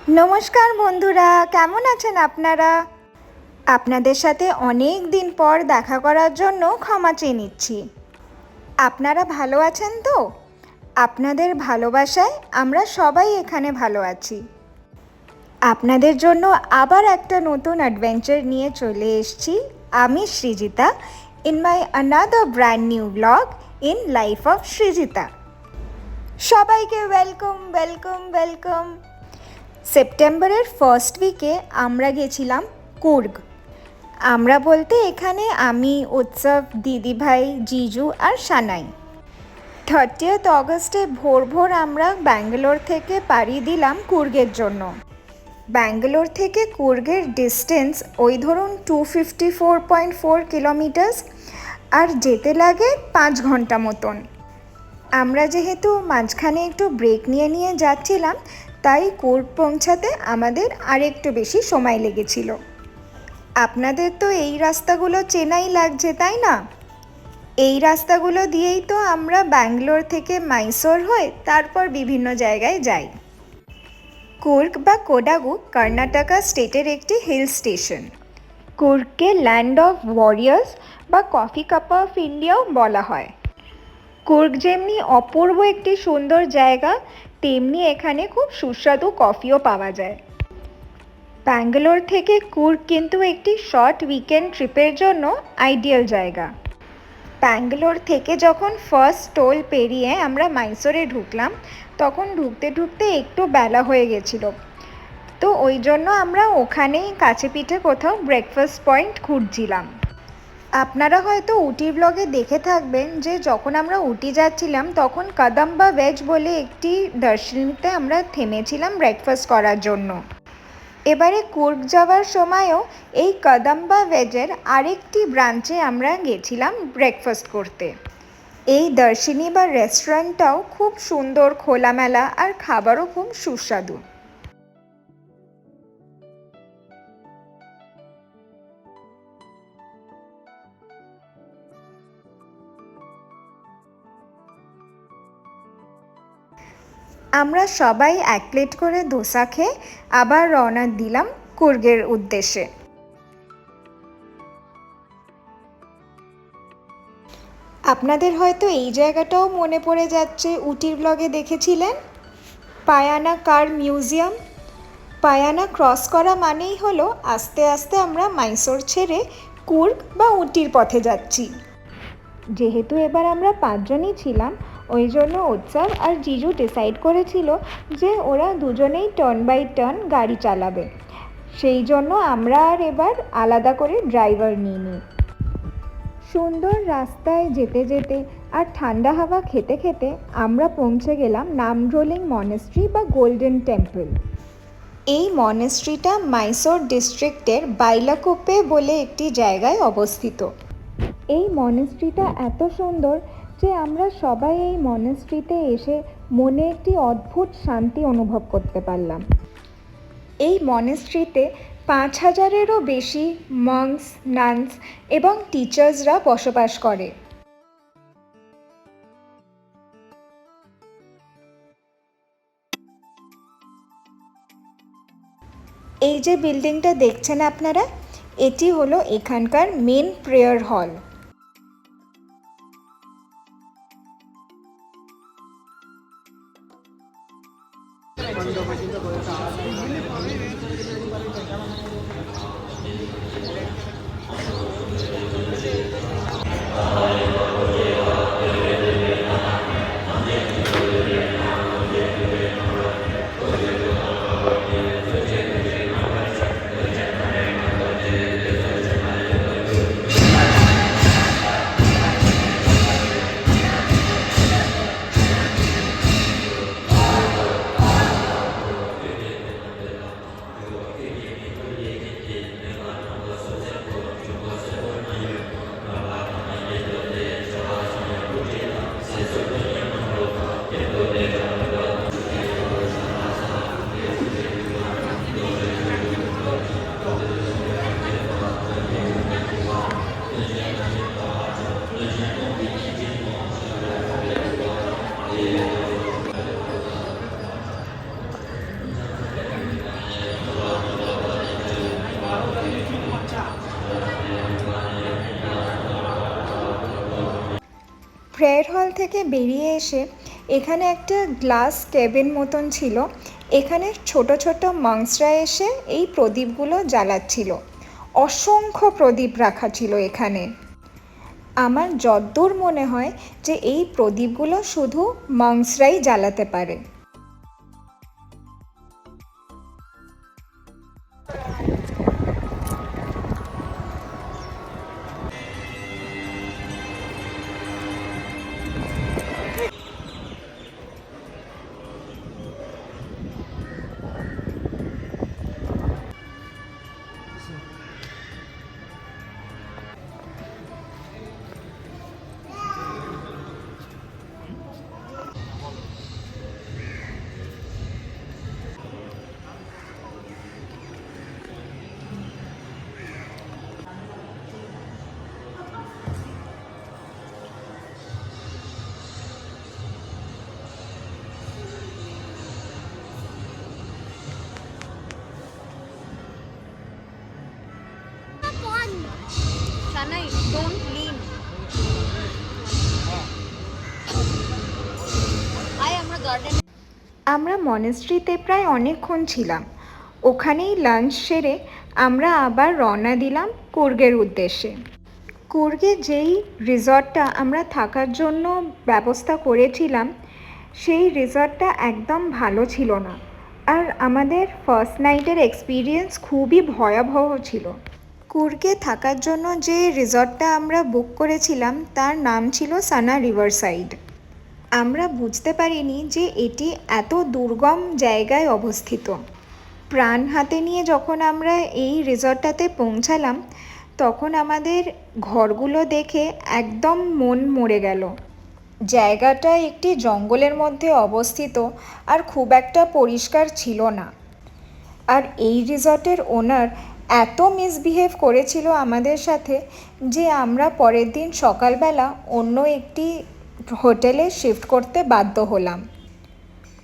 নমস্কার বন্ধুরা, কেমন আছেন আপনারা? আপনাদের সাথে অনেক দিন পর দেখা করার জন্য ক্ষমা চেয়ে নিচ্ছি। আপনারা ভালো আছেন তো? আপনাদের ভালোবাসায় আমরা সবাই এখানে ভালো আছি। আপনাদের জন্য আবার একটা নতুন অ্যাডভেঞ্চার নিয়ে চলে এসেছি আমি Srijita in my another brand new blog in life of Srijita. সবাইকে ওয়েলকাম ওয়েলকাম ওয়েলকাম। সেপ্টেম্বরের ফার্স্ট উইকে আমরা গেছিলাম কুর্গ। আমরা বলতে এখানে আমি, উৎসব, দিদিভাই, জিজু আর সানাই। 30th অগস্টে ভোর ভোর আমরা ব্যাঙ্গালোর থেকে পাড়ি দিলাম কুর্গের জন্য। ব্যাঙ্গালোর থেকে কুর্গের ডিস্টেন্স ওই ধরুন 254.4 কিলোমিটার্স, আর যেতে লাগে 5 ঘন্টা মতন। আমরা যেহেতু মাঝখানে একটু ব্রেক নিয়ে নিয়ে যাচ্ছিলাম, তাই কুর্গ পৌঁছাতে আমাদের আরেকটু বেশি সময় লেগেছিল। আপনাদের তো এই রাস্তাগুলো চেনাই লাগছে, তাই না? এই রাস্তাগুলো দিয়েই তো আমরা ব্যাঙ্গালোর থেকে মাইসোর হয়ে তারপর বিভিন্ন জায়গায় যাই। কুর্গ বা কোডাগু কর্ণাটকা স্টেটের একটি হিল স্টেশন। কুর্গকে ল্যান্ড অফ ওয়ারিয়ার্স বা কফি কাপ অফ ইন্ডিয়াও বলা হয়। কুর্গ যেমনি অপূর্ব একটি সুন্দর জায়গা, তেমনি এখানে খুব সুস্বাদু কফিও পাওয়া যায়। ব্যাঙ্গালোর থেকে কুর্গ কিন্তু একটি শর্ট উইকেন্ড ট্রিপের জন্য আইডিয়াল জায়গা। ব্যাঙ্গালোর থেকে যখন ফার্স্ট টোল পেরিয়ে আমরা মাইসোরে ঢুকলাম, তখন ঢুকতে ঢুকতে একটু বেলা হয়ে গেছিল। তো ওই জন্য আমরা ওখানেই কাছে পিঠে কোথাও ব্রেকফাস্ট পয়েন্ট খুঁজছিলাম। আপনারা হয়তো উটি ব্লগে দেখে থাকবেন যে যখন আমরা উটি যাচ্ছিলাম তখন কদম্বা ভেজ বলে একটি দর্শনীতে আমরা থেমেছিলাম ব্রেকফাস্ট করার জন্য। এবারে কুর্গ যাওয়ার সময়ও এই কদম্বা ভেজের আরেকটি ব্রাঞ্চে আমরা গেছিলাম ব্রেকফাস্ট করতে। এই দর্শনী বা রেস্টুরেন্টটাও খুব সুন্দর, খোলামেলা, আর খাবারও খুব সুস্বাদু। আমরা সবাই এক প্লেট করে ধোসা খেয়ে আবার রওনা দিলাম কুর্গের উদ্দেশ্যে। আপনাদের হয়তো এই জায়গাটাও মনে পড়ে যাচ্ছে, উটির ব্লগে দেখেছিলেন পায়ানা কার মিউজিয়াম। পায়ানা ক্রস করা মানেই হলো আস্তে আস্তে আমরা মাইসোর ছেড়ে কুর্গ বা উটির পথে যাচ্ছি। যেহেতু এবার আমরা 5 জনই ছিলাম, ওই জন্য উৎসব আর জিজু ডিসাইড করেছিল যে ওরা দুজনেই টার্ন বাই টার্ন গাড়ি চালাবে। সেই জন্য আমরা আর এবার আলাদা করে ড্রাইভার নিইনি। সুন্দর রাস্তায় যেতে যেতে আর ঠান্ডা হাওয়া খেতে খেতে আমরা পৌঁছে গেলাম নামড্রোলিং মনেস্ট্রি বা গোল্ডেন টেম্পল। এই মনেস্ট্রিটা মাইসোর ডিস্ট্রিক্টের বাইলাকুপ্পে বলে একটি জায়গায় অবস্থিত। এই মনেস্ট্রিটা এত সুন্দর যে আমরা সবাই এই মনেস্ট্রিতে এসে মনে একটি অদ্ভুত শান্তি অনুভব করতে পারলাম। এই মনেস্ট্রিতে 5000-এরও বেশি মঙ্কস, নানস এবং টিচার্সরা বসবাস করে। এই যে বিল্ডিংটা দেখছেন আপনারা, এটি হলো এখানকার মেন প্রেয়ার হল। প্রেয়ার হল থেকে বেরিয়ে এসে এখানে একটা গ্লাস কেবিন মতন ছিল। এখানে ছোট ছোট মংসরা এসে এই প্রদীপগুলো জ্বালাচ্ছিল। অসংখ্য প্রদীপ রাখা ছিল এখানে। আমার যদ্দূর মনে হয় যে এই প্রদীপগুলো শুধু মংসরাই জ্বালাতে পারে। Shanai, don't lean. আমরা গার্ডেন। আমরা মনেস্ট্রিতে প্রায় অনেকক্ষণ ছিলাম। ওখানেই লাঞ্চ সেরে আমরা আবার রওনা দিলাম কুর্গের উদ্দেশ্যে। কুর্গে যেই রিসর্টটা আমরা থাকার জন্য ব্যবস্থা করেছিলাম সেই রিসর্টটা একদম ভালো ছিল না, আর আমাদের ফার্স্ট নাইটের এক্সপিরিয়েন্স খুবই ভয়াবহ ছিল। কুর্গে থাকার জন্য যে রিসর্টটা আমরা বুক করেছিলাম তার নাম ছিল সানা রিভারসাইড। আমরা বুঝতে পারিনি যে এটি এত দুর্গম জায়গায় অবস্থিত। প্রাণ হাতে নিয়ে যখন আমরা এই রিসর্টটাতে পৌঁছালাম তখন আমাদের ঘরগুলো দেখে একদম মন মরে গেল। জায়গাটা একটি জঙ্গলের মধ্যে অবস্থিত আর খুব একটা পরিষ্কার ছিল না। আর এই রিসর্টের ওনার এত মিসবিহেভ করেছিল আমাদের সাথে যে আমরা পরের দিন সকালবেলা অন্য একটি হোটেলে শিফট করতে বাধ্য হলাম।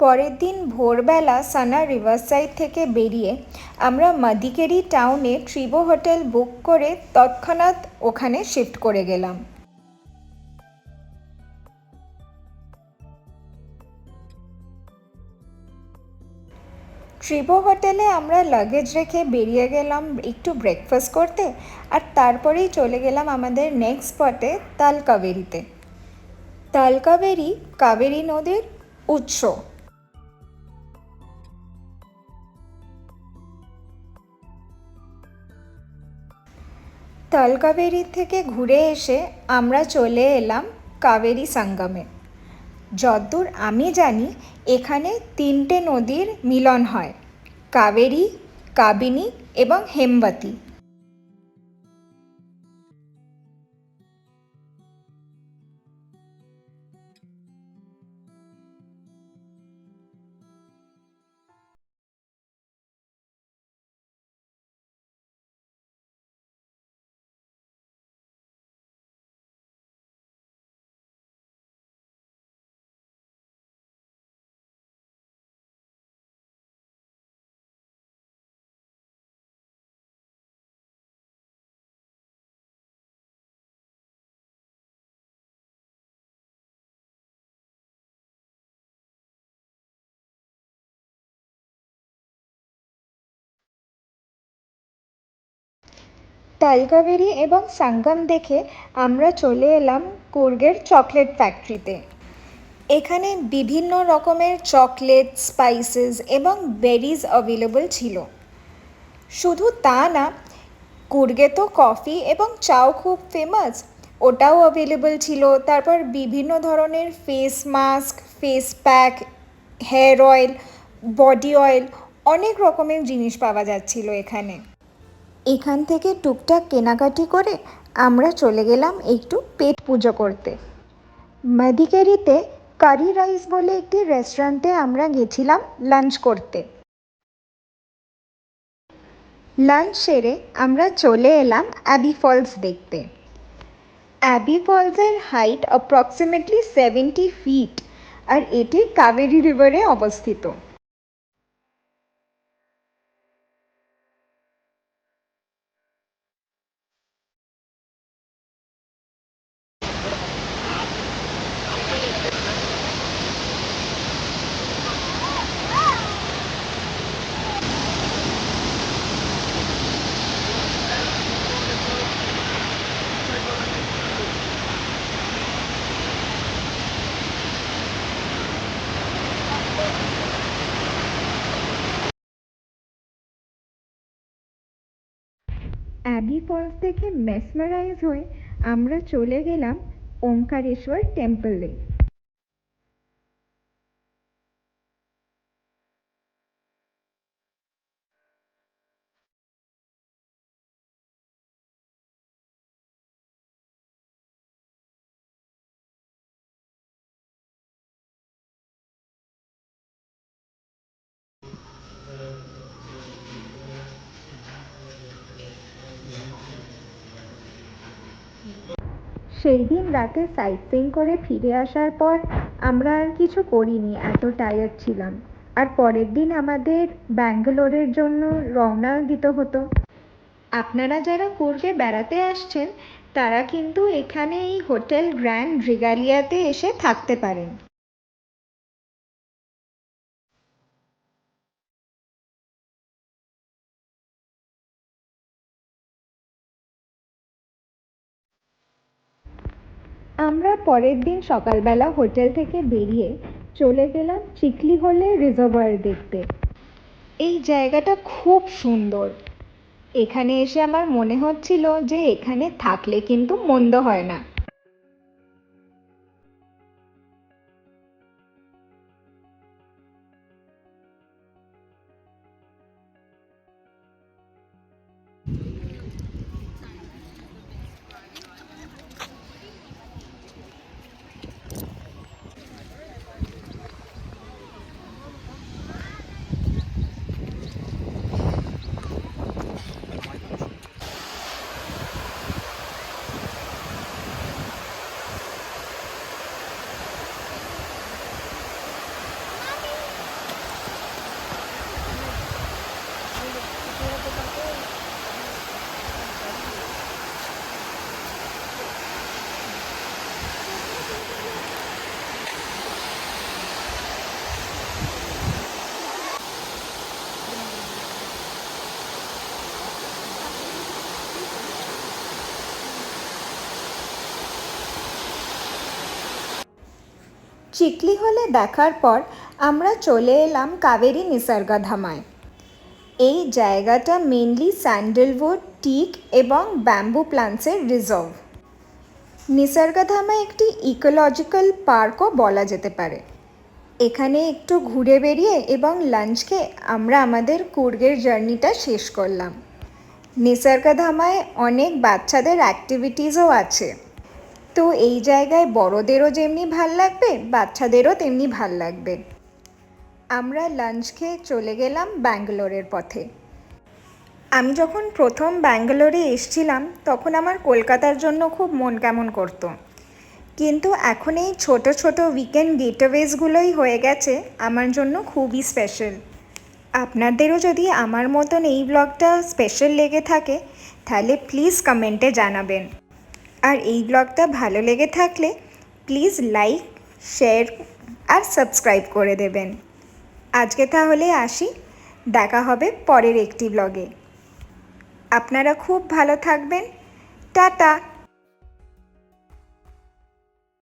পরের দিন ভোরবেলা সানা রিভারসাইড থেকে বেরিয়ে আমরা মাদিকেরি টাউনে ট্রিবো হোটেল বুক করে তৎক্ষণাৎ ওখানে শিফট করে গেলাম। ট্রিবো হোটেলে আমরা লাগেজ রেখে বেরিয়ে গেলাম একটু ব্রেকফাস্ট করতে, আর তারপরেই চলে গেলাম আমাদের নেক্সট স্পটে তালকাবেরিতে। তালকাবেরি কাবেরী নদীর উৎস। তালকাবেরি থেকে ঘুরে এসে আমরা চলে এলাম কাবেরী সঙ্গমে। যদ্দূর আমি জানি এখানে তিনটে নদীর মিলন হয়, কাবেরী, কাবিনী এবং হেমবতী। তালকাবেরি এবং সঙ্গম দেখে আমরা চলে এলাম কুর্গের চকলেট ফ্যাক্টরিতে। এখানে বিভিন্ন রকমের চকলেট, স্পাইসেস এবং বেরিজ অ্যাভেলেবল ছিল। শুধু তা না, কুর্গে তো কফি এবং চাও খুব ফেমাস, ওটাও অ্যাভেলেবল ছিল। তারপর বিভিন্ন ধরনের face mask, face pack, hair oil, body oil, অনেক রকমের জিনিস পাওয়া যাচ্ছিল এখানে। এখান থেকে টুকটাক কেনাকাটি করে আমরা চলে গেলাম একটু পেট পুজো করতে। মাদিকেরিতে কারি রাইস বলে একটি রেস্টুরেন্টে আমরা গেছিলাম লাঞ্চ করতে। লাঞ্চ সেরে আমরা চলে এলাম অ্যাবি ফলস দেখতে। অ্যাবি ফলসের হাইট অ্যাপ্রক্সিমেটলি 70 ফিট, আর এটি কাবেরী রিভারে অবস্থিত। ব্যাগি ফলস থেকে মেসমারাইজ হয়ে আমরা চলে গেলাম ওমকারেশ্বর টেম্পলে। সেই দিন রাতে সাইট সিইং করে ফিরে আসার পর আমরা আর কিছু করিনি, এত টায়ার্ড ছিলাম। আর পরের দিন আমাদের ব্যাঙ্গালোরের জন্য রওনা দিতে হতো। আপনারা যারা কুর্গে বেড়াতে আসছেন তারা কিন্তু এখানে এই হোটেল গ্র্যান্ড রিগালিয়াতে এসে থাকতে পারেন। আমরা পরের দিন সকালবেলা হোটেল থেকে বেরিয়ে চলে গেলাম চিখলিহোলে রিজার্ভয়ার দেখতে। এই জায়গাটা খুব সুন্দর। এখানে এসে আমার মনে হচ্ছিল যে এখানে থাকলে কিন্তু মন্দ হয় না। চিখলিহোলে দেখার পর আমরা চলে এলাম কাবেরী নিসর্গধামায়। এই জায়গাটা মেনলি স্যান্ডেলউড, টিক এবং ব্যাম্বু প্লান্টসের রিজার্ভ। নিসর্গধামা একটি ইকোলজিক্যাল পার্কও বলা যেতে পারে। এখানে একটু ঘুরে বেরিয়ে এবং লাঞ্চ খেয়ে আমরা আমাদের কুর্গের জার্নিটা শেষ করলাম। নিসর্গধামায় অনেক বাচ্চাদের অ্যাক্টিভিটিসও আছে, তো এই জায়গায় বড়দেরও যেমনি ভাল লাগবে বাচ্চাদেরও তেমনি ভাল লাগবে। আমরা লাঞ্চ খেয়ে চলে গেলাম ব্যাঙ্গালোরের পথে। আমি যখন প্রথম ব্যাঙ্গালোরে এসেছিলাম তখন আমার কলকাতার জন্য খুব মন কেমন করতো, কিন্তু এখন এই ছোট ছোট উইকেন্ড গেটওয়েজগুলোই হয়ে গেছে আমার জন্য খুবই স্পেশাল। আপনাদেরও যদি আমার মতন এই ব্লগটা স্পেশাল লেগে থাকে তাহলে প্লিজ কমেন্টে জানাবেন। আর এই ব্লগটা ভালো লেগে থাকলে প্লিজ লাইক, শেয়ার আর সাবস্ক্রাইব করে দেবেন। আজকে তাহলে আসি, দেখা হবে পরের একটি ব্লগে। আপনারা খুব ভালো থাকবেন। টাটা।